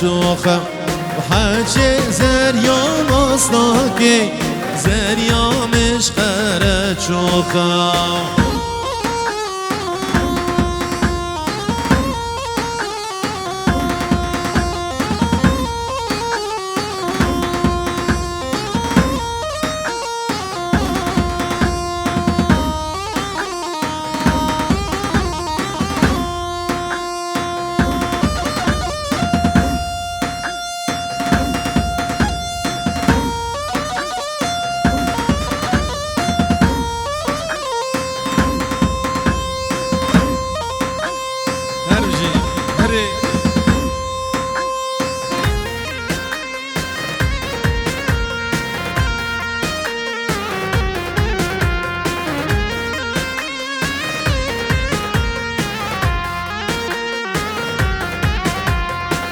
شوخم وحاجة زريام أصلاكي زريام شخرة شوخم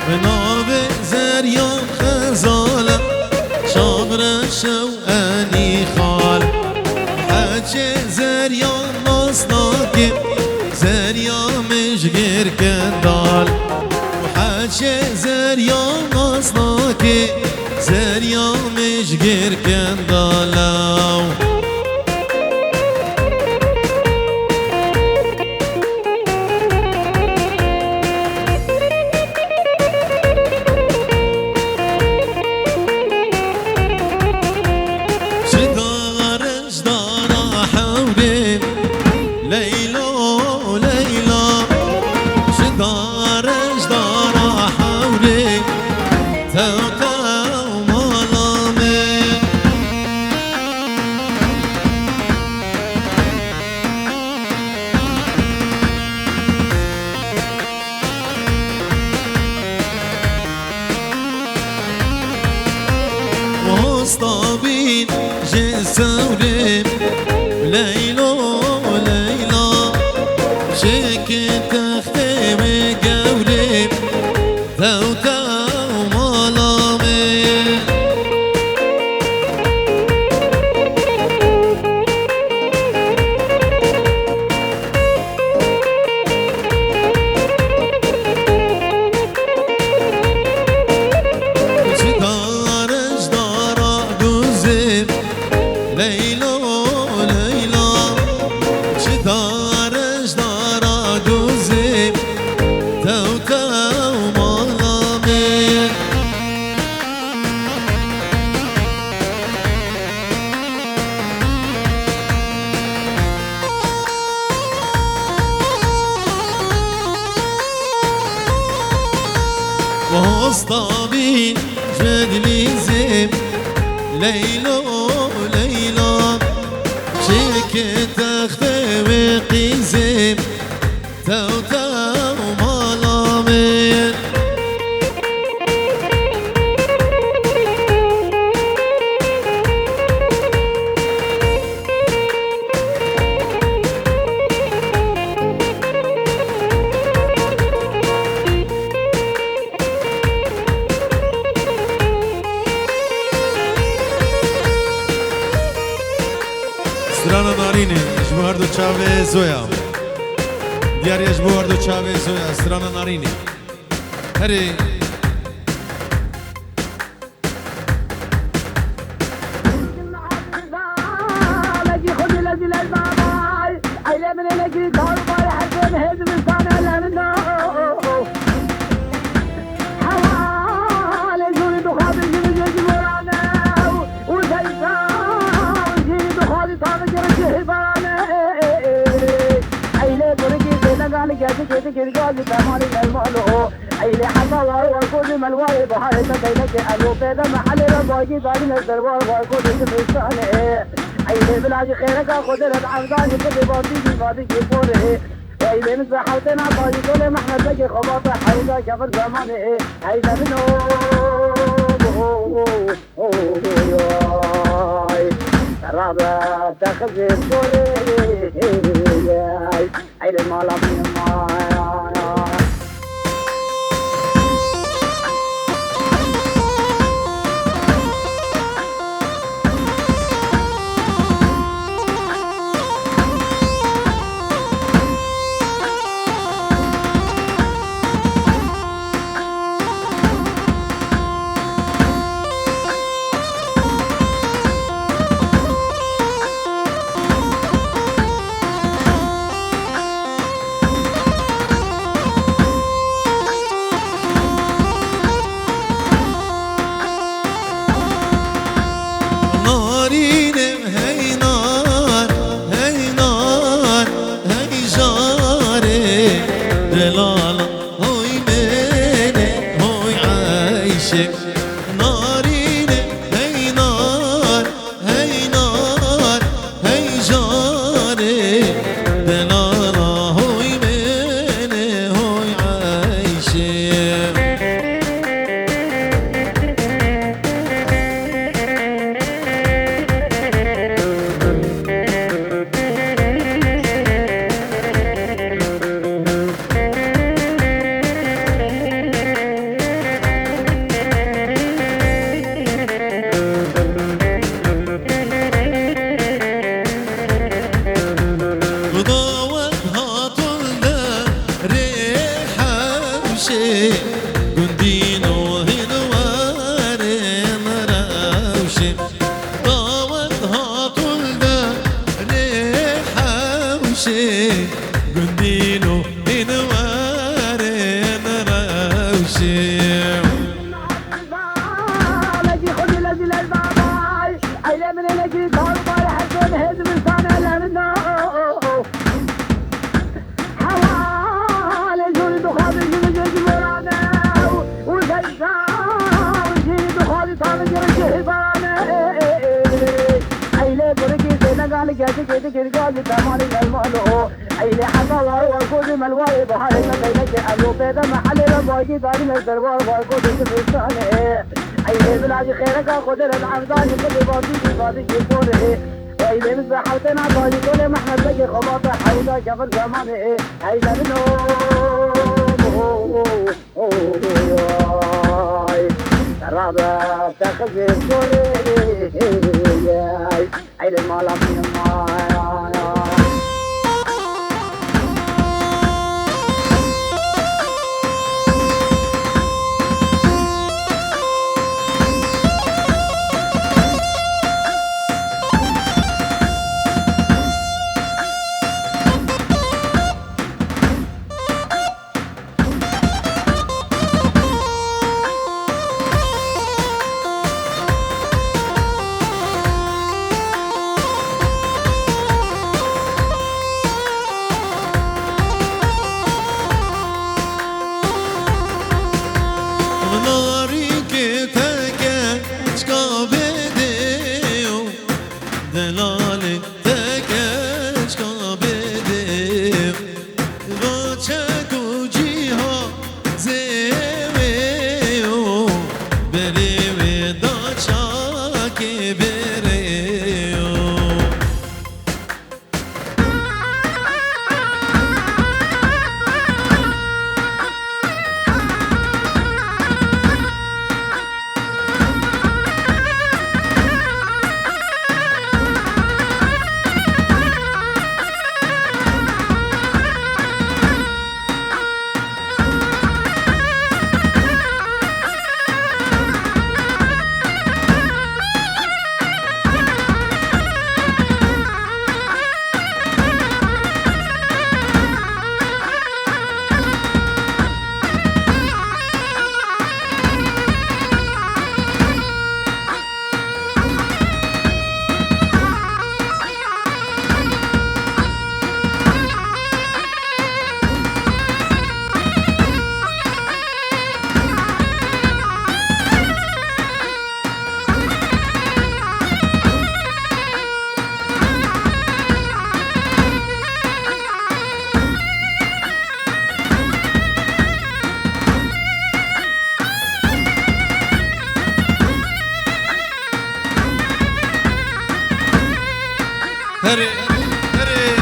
بناب زريان خزالة شامر شوقاني خال حاجة زريان مصناكي زريان مش غير كندال وحاجة زريان مصناكي زريان مش غير كندال مصطابين جسوري ليلو ليلى شكت تختي وقوري توتا وملامي ليلو ليلى شدارش دارا دوزي توتا وملامي وهصطابين جدلي زيب ليلو ليلى شيك تخفي وقيزم توتا وملامين Strana Narine, Eduardo Chavez Zoya. Diğer Eduardo Chavez Zoya, Strana Narine. Hadi. عيلي حصل وكل ملواي بحالي تكيلك ألو بيدا محلي رباقي داري الزربار وكل جميساني عيلي بلاجي خيرك خدرت عمداني كل باطيجي باطيجي فوري عيلي مسحوتنا باجي كل محمد بقي خباطة حوضا كفر زماني عيلي منو رابع تخزي فوري عيلي مالا بيما عيلي حصل وكل ملواي بحالي تكيلك ألو بيدا محلي رباقي داري الزربار وكل جميساني عيلي بلاجي خيرك خدرت عمداني كل باطيجي باطيجي فوري عيلي مسحوتنا باجي كل محمد بقي خباطة حوضا كفر زماني عيلي منو رابع تخزي فوري عيلي مالا بيما هري هري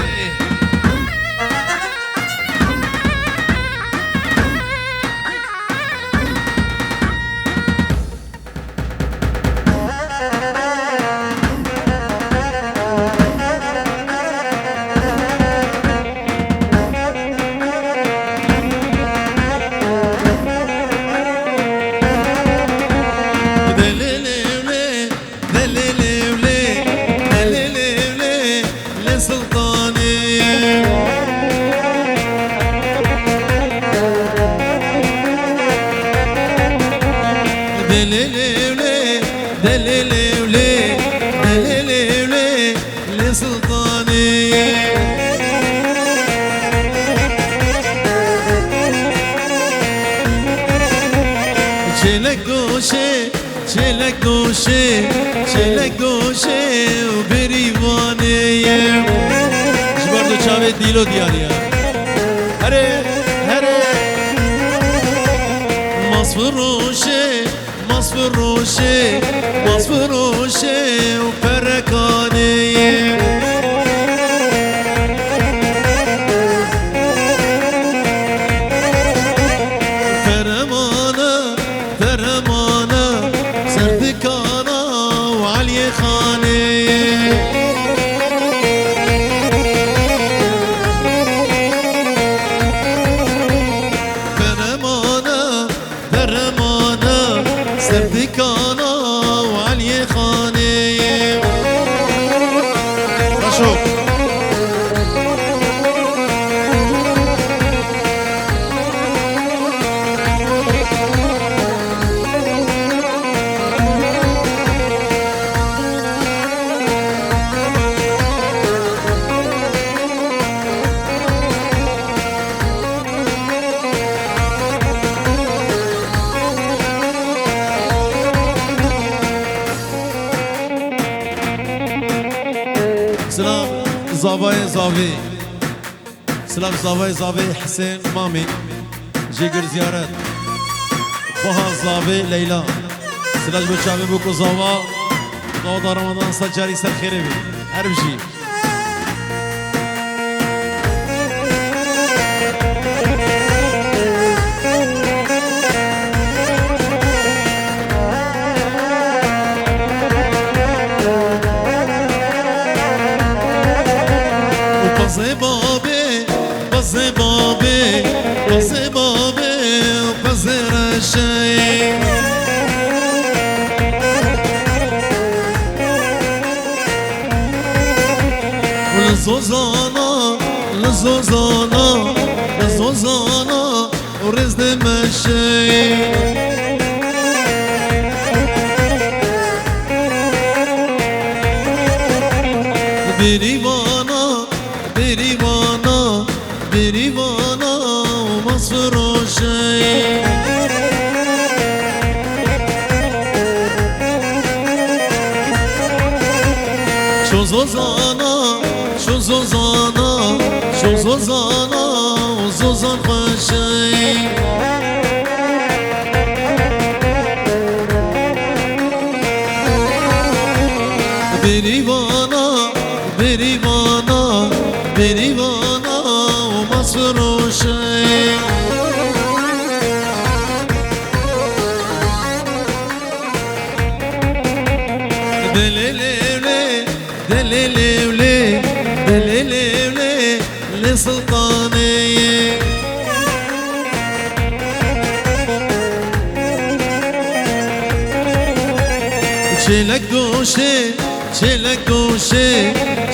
چلک گوشه و بریوانه جبردو چاوه دیلو دیاریا هره هره مصف روشه و پرکانه سلام زاوی حسین مامی جگر زیارت خواه زاوی لیلا سلاج بچاوی بکو زاوا دادا رمضان سجاری سر خیره بی هر بشی لزوزانا ورزد مشي بريوانا ومصر شي شو زوزانا وزوزان خشي بريوانا ومصر شي دليلي لسلطاني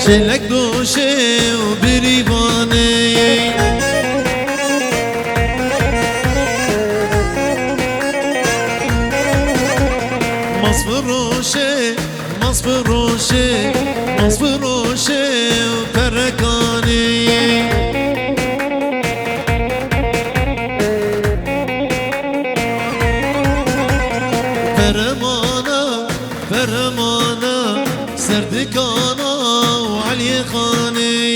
çelek doşe o birivane masfroşe o perekane فرمانا سردكانا وعلي خاني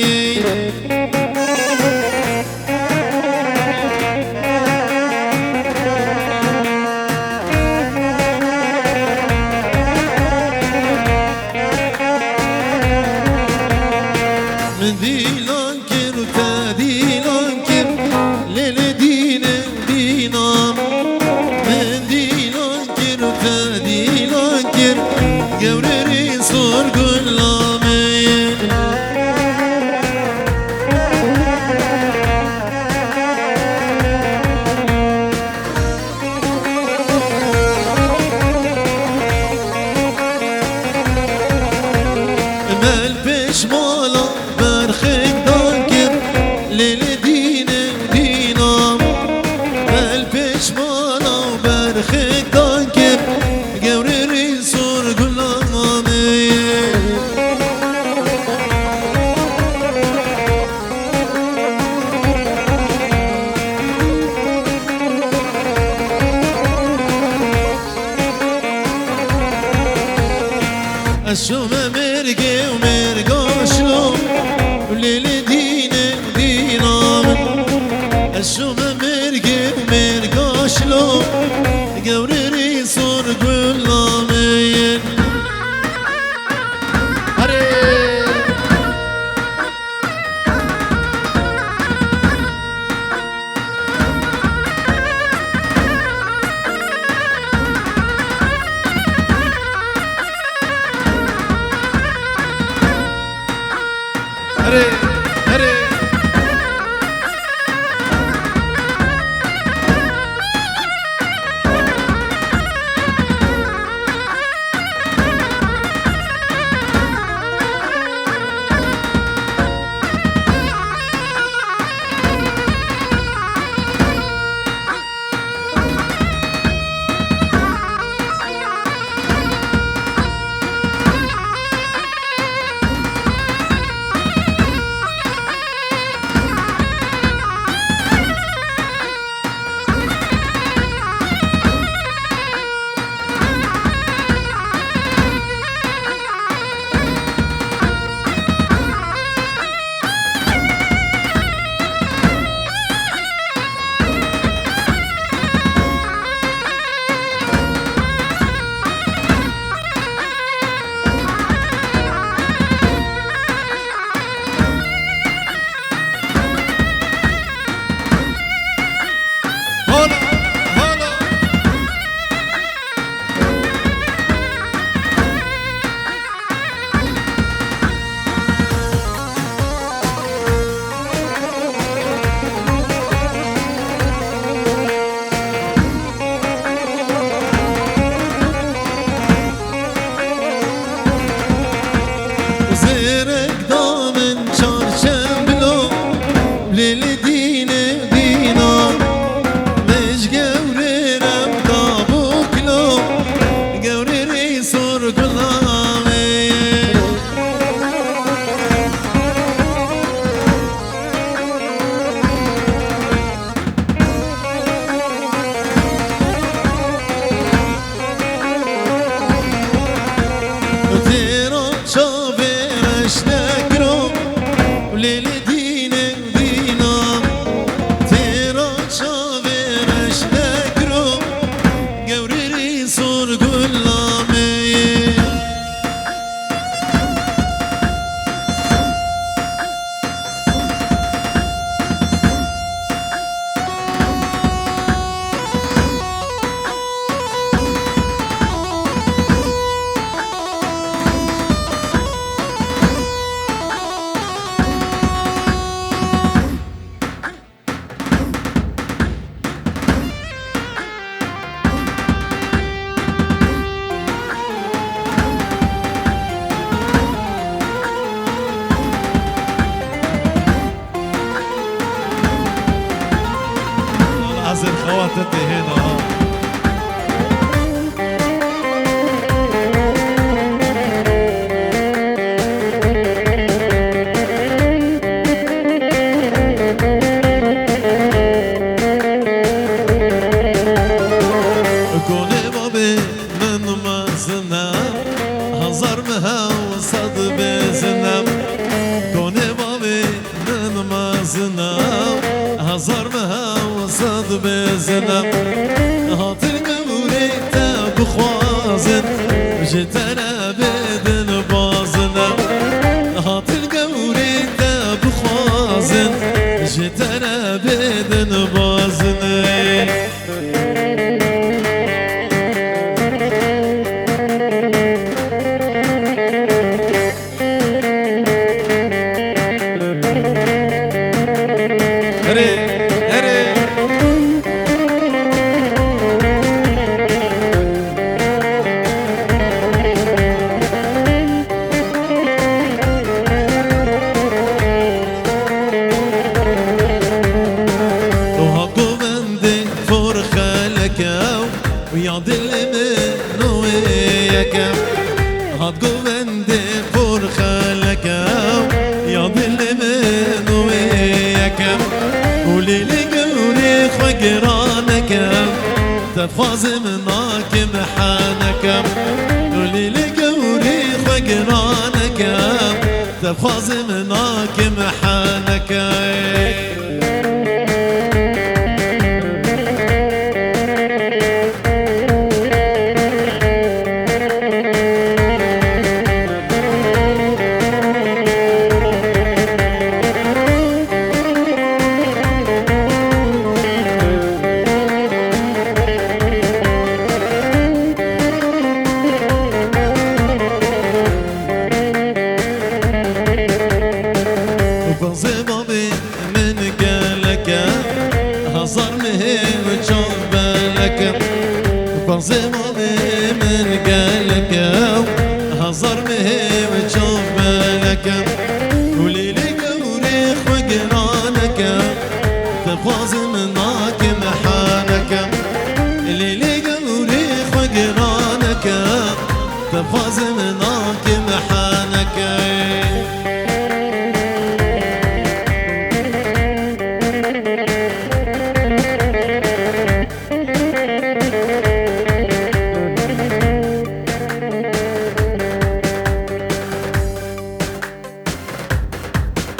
البشمالة برخك دانكم للدين دينام البشمالة برخك دانكم قوري ريسور قلامي الشوم مرقي ومرقاشلو وللدين دينام الشوم مرقي ومرقاشلو قوري ريسور قلامي هري هري خواتتي هنا كوني بابي من مازنا هزار مها وصد بزنا كوني بابي من مازنا هزار مها وصد بزنا هات الموري بخوازن جتنا بدن بازنا هات الموري بخوازن جتنا بدن بازنا من دي فرخلك يا ظل من وياك قولي لي قوري خقرانك تفاز مناك محانك قولي لي قوري خقرانك تفاز مناك محانك بابي من قالك هزار مهم وشوف بالك بابي من قالك هزار مهم وشوف بالك